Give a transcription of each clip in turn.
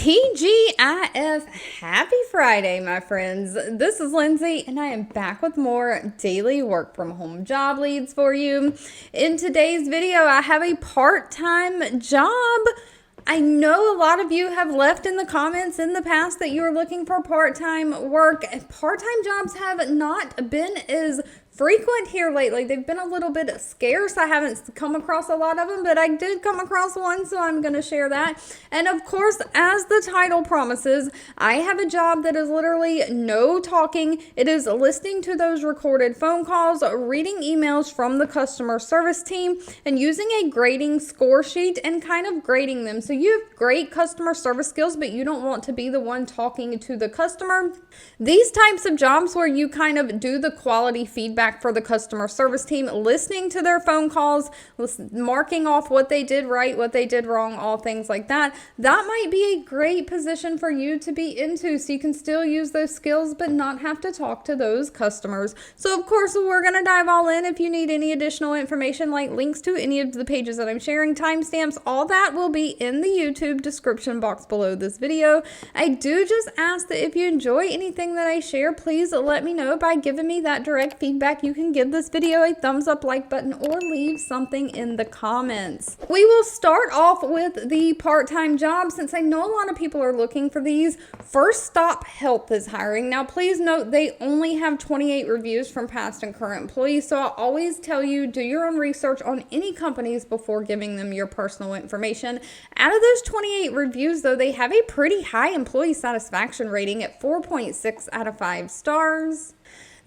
TGIF, happy Friday, my friends. This is Lindsay, and I am back with more daily work from home job leads for you. In today's video, I have a part-time job. I know a lot of you have left in the comments in the past that you are looking for part-time work. Part-time jobs have not been as frequent here lately. They've been a little bit scarce. I haven't come across a lot of them, but I did come across one, so I'm going to share that. And of course, as the title promises, I have a job that is literally no talking. It is listening to those recorded phone calls, reading emails from the customer service team, and using a grading score sheet and kind of grading them. So you have great customer service skills, but you don't want to be the one talking to the customer. These types of jobs where you kind of do the quality feedback for the customer service team, listening to their phone calls, marking off what they did right, what they did wrong, all things like that. That might be a great position for you to be into, so you can still use those skills but not have to talk to those customers. So of course, we're going to dive all in. If you need any additional information, like links to any of the pages that I'm sharing, timestamps, all that will be in the YouTube description box below this video. I do just ask that if you enjoy anything that I share, please let me know by giving me that direct feedback. You can give this video a thumbs up, like button, or leave something in the comments. We will start off with the part-time job since I know a lot of people are looking for these. First Stop Health is hiring. Now, please note they only have 28 reviews from past and current employees, so I always tell you, do your own research on any companies before giving them your personal information. Out of those 28 reviews, though, they have a pretty high employee satisfaction rating at 4.6 out of 5 stars.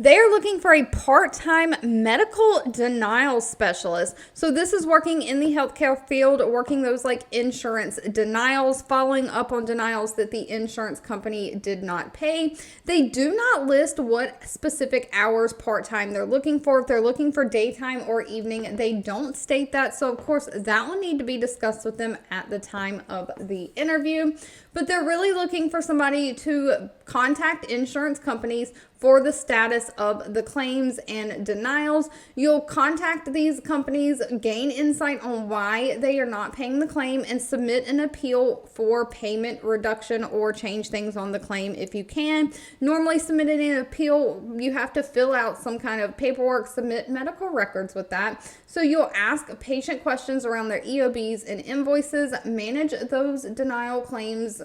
They are looking for a part-time medical denial specialist. So this is working in the healthcare field, working those like insurance denials, following up on denials that the insurance company did not pay. They do not list what specific hours part-time they're looking for. If they're looking for daytime or evening, they don't state that. So of course, that will need to be discussed with them at the time of the interview. But they're really looking for somebody to contact insurance companies for the status of the claims and denials. You'll contact these companies, gain insight on why they are not paying the claim, and submit an appeal for payment reduction or change things on the claim if you can. Normally, submitting an appeal, you have to fill out some kind of paperwork, submit medical records with that. So you'll ask patient questions around their EOBs and invoices, manage those denial claims.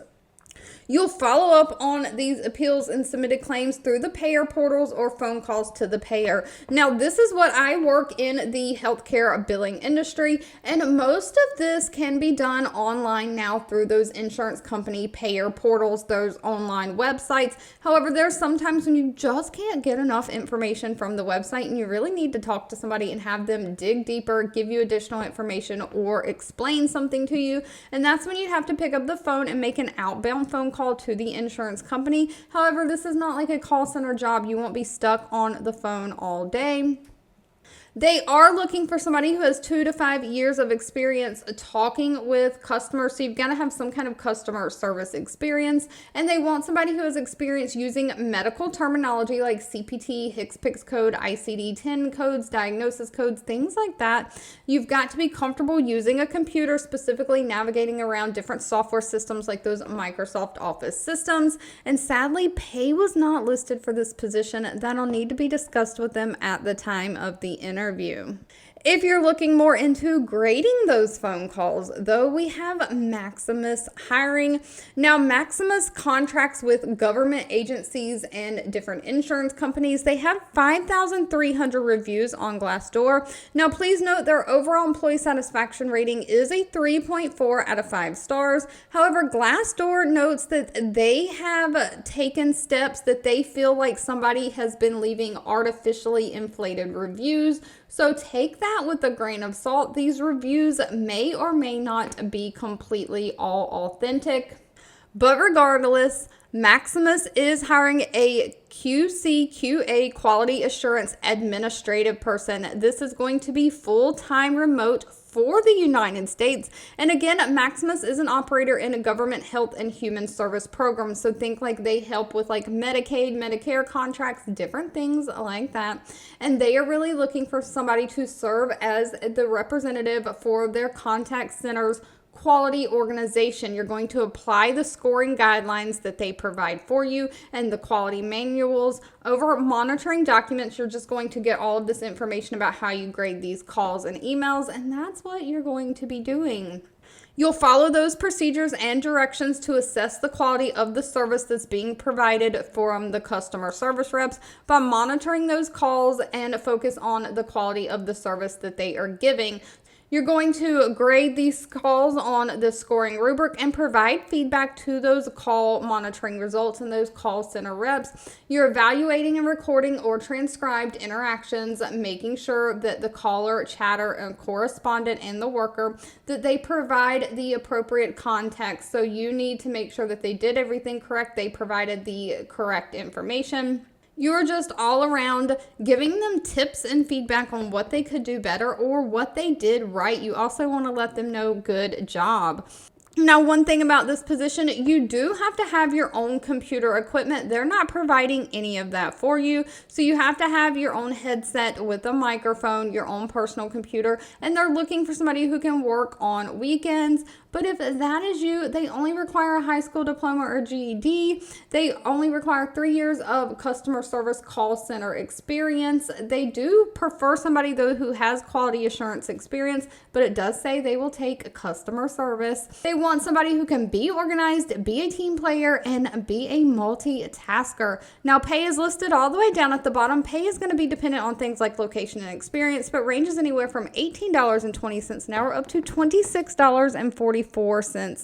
You'll follow up on these appeals and submitted claims through the payer portals or phone calls to the payer. Now, this is what I work in the healthcare billing industry, and most of this can be done online now through those insurance company payer portals, those online websites. However, there's sometimes when you just can't get enough information from the website and you really need to talk to somebody and have them dig deeper, give you additional information, or explain something to you. And that's when you have to pick up the phone and make an outbound phone call to the insurance company. However, this is not like a call center job. You won't be stuck on the phone all day. They are looking for somebody who has 2 to 5 years of experience talking with customers. So you've got to have some kind of customer service experience. And they want somebody who has experience using medical terminology like CPT, HCPCS code, ICD-10 codes, diagnosis codes, things like that. You've got to be comfortable using a computer, specifically navigating around different software systems like those Microsoft Office systems. And sadly, pay was not listed for this position. That'll need to be discussed with them at the time of the interview. If you're looking more into grading those phone calls, though, we have Maximus hiring. Now, Maximus contracts with government agencies and different insurance companies. They have 5,300 reviews on Glassdoor. Now, please note their overall employee satisfaction rating is a 3.4 out of 5 stars. However, Glassdoor notes that they have taken steps that they feel like somebody has been leaving artificially inflated reviews. So take that with a grain of salt. These reviews may or may not be completely all authentic. But regardless, Maximus is hiring a QA quality assurance administrative person. This is going to be full-time remote for the United States. And again, Maximus is an operator in a government health and human service program. So think like they help with like Medicaid, Medicare contracts, different things like that. And they are really looking for somebody to serve as the representative for their contact centers, quality organization. You're going to apply the scoring guidelines that they provide for you and the quality manuals. Over monitoring documents, you're just going to get all of this information about how you grade these calls and emails, and that's what you're going to be doing. You'll follow those procedures and directions to assess the quality of the service that's being provided from the customer service reps by monitoring those calls and focus on the quality of the service that they are giving. You're going to grade these calls on the scoring rubric and provide feedback to those call monitoring results and those call center reps. You're evaluating and recording or transcribed interactions, making sure that the caller, chatter, and correspondent and the worker, that they provide the appropriate context. So you need to make sure that they did everything correct, they provided the correct information. You're just all around giving them tips and feedback on what they could do better or what they did right. You also want to let them know good job. Now, one thing about this position, you do have to have your own computer equipment. They're not providing any of that for you. So you have to have your own headset with a microphone, your own personal computer, and they're looking for somebody who can work on weekends. But if that is you, they only require a high school diploma or GED. They only require 3 years of customer service call center experience. They do prefer somebody, though, who has quality assurance experience, but it does say they will take customer service. They want somebody who can be organized, be a team player, and be a multitasker. Now, pay is listed all the way down at the bottom. Pay is going to be dependent on things like location and experience, but ranges anywhere from $18.20 an hour up to $26.44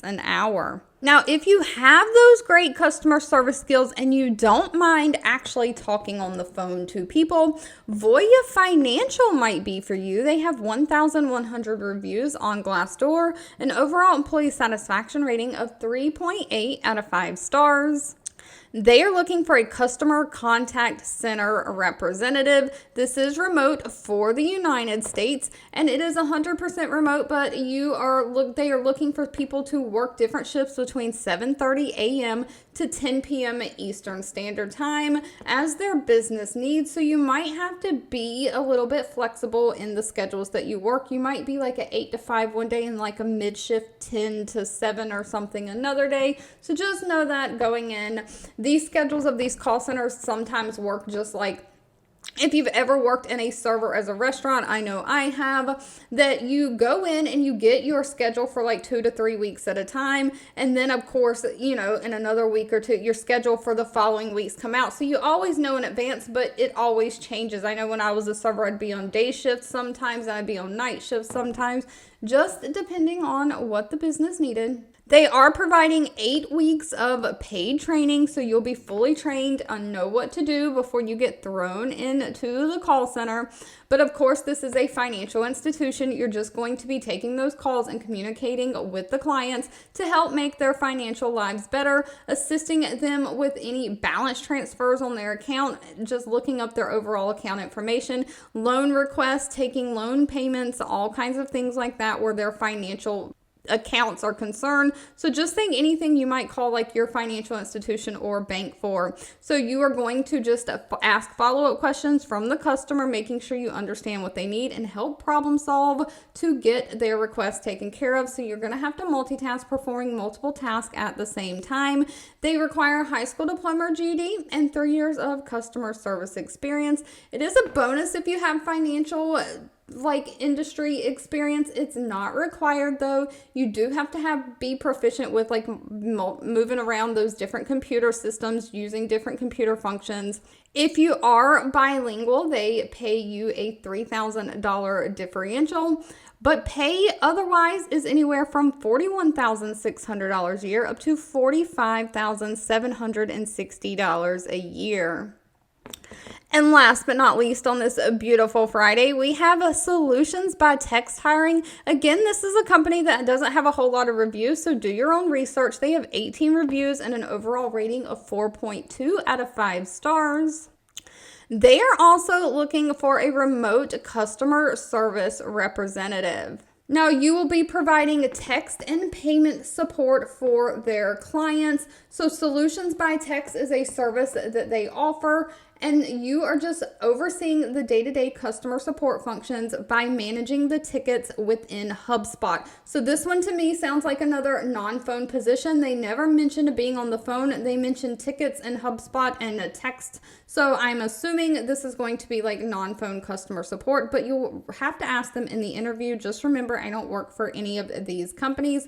an hour. Now, if you have those great customer service skills and you don't mind actually talking on the phone to people, Voya Financial might be for you. They have 1,100 reviews on Glassdoor, an overall employee satisfaction rating of 3.8 out of 5 stars. They are looking for a customer contact center representative. This is remote for the United States, and it is 100% remote, but they are looking for people to work different shifts between 7:30 a.m. to 10 p.m. Eastern Standard Time as their business needs. So you might have to be a little bit flexible in the schedules that you work. You might be like a 8 to 5 one day and like a mid-shift 10 to 7 or something another day. So just know that going in. These schedules of these call centers sometimes work just like if you've ever worked in a server as a restaurant, I know I have, that you go in and you get your schedule for like 2 to 3 weeks at a time. And then, of course, in another week or two, your schedule for the following weeks come out. So you always know in advance, but it always changes. I know when I was a server, I'd be on day shifts sometimes, and I'd be on night shifts sometimes, just depending on what the business needed. They are providing 8 weeks of paid training, so you'll be fully trained and know what to do before you get thrown into the call center. But of course, this is a financial institution. You're just going to be taking those calls and communicating with the clients to help make their financial lives better, assisting them with any balance transfers on their account, just looking up their overall account information, loan requests, taking loan payments, all kinds of things like that where their financial accounts are concerned. So just think anything you might call like your financial institution or bank for. So you are going to just ask follow-up questions from the customer, making sure you understand what they need and help problem solve to get their request taken care of. So you're going to have to multitask, performing multiple tasks at the same time. They require a high school diploma or GED and 3 years of customer service experience. It is a bonus if you have financial industry experience. It's not required though. You do have to be proficient with moving around those different computer systems, using different computer functions. If you are bilingual, they pay you a $3,000 differential, but pay otherwise is anywhere from $41,600 a year up to $45,760 a year. And last but not least on this beautiful Friday, we have a Solutions by Text Hiring. Again, this is a company that doesn't have a whole lot of reviews, so do your own research. They have 18 reviews and an overall rating of 4.2 out of 5 stars. They are also looking for a remote customer service representative. Now, you will be providing text and payment support for their clients. So Solutions by Text is a service that they offer, And you are just overseeing the day-to-day customer support functions by managing the tickets within HubSpot. So this one to me sounds like another non-phone position. They never mentioned being on the phone. They mentioned tickets in HubSpot and text. So I'm assuming this is going to be like non-phone customer support, but you'll have to ask them in the interview. Just remember, I don't work for any of these companies.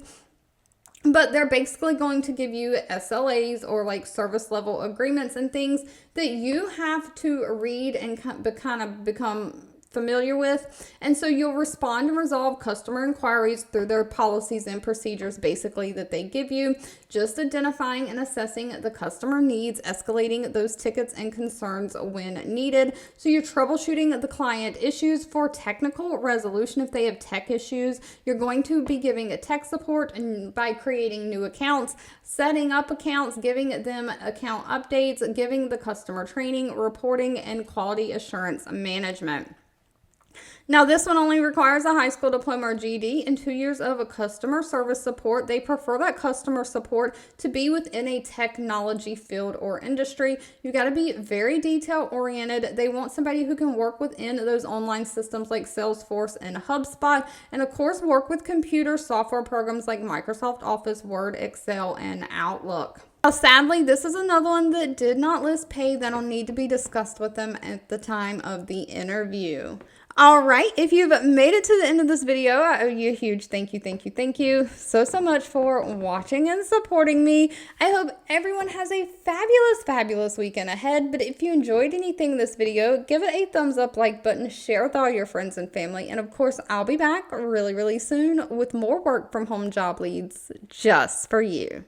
But they're basically going to give you SLAs or like service level agreements and things that you have to read and kind of become familiar with. And so you'll respond and resolve customer inquiries through their policies and procedures basically that they give you, just identifying and assessing the customer needs, escalating those tickets and concerns when needed. So you're troubleshooting the client issues for technical resolution. If they have tech issues, you're going to be giving a tech support and by creating new accounts, setting up accounts, giving them account updates, giving the customer training, reporting, and quality assurance management. Now, this one only requires a high school diploma or GED and 2 years of a customer service support. They prefer that customer support to be within a technology field or industry. You got to be very detail oriented. They want somebody who can work within those online systems like Salesforce and HubSpot, and of course, work with computer software programs like Microsoft Office, Word, Excel, and Outlook. Now, sadly, this is another one that did not list pay. That'll need to be discussed with them at the time of the interview. All right, if you've made it to the end of this video, I owe you a huge thank you so much for watching and supporting me. I hope everyone has a fabulous weekend ahead. But if you enjoyed anything in this video, give it a thumbs up, like button, share with all your friends and family. And of course, I'll be back really soon with more work from home job leads just for you.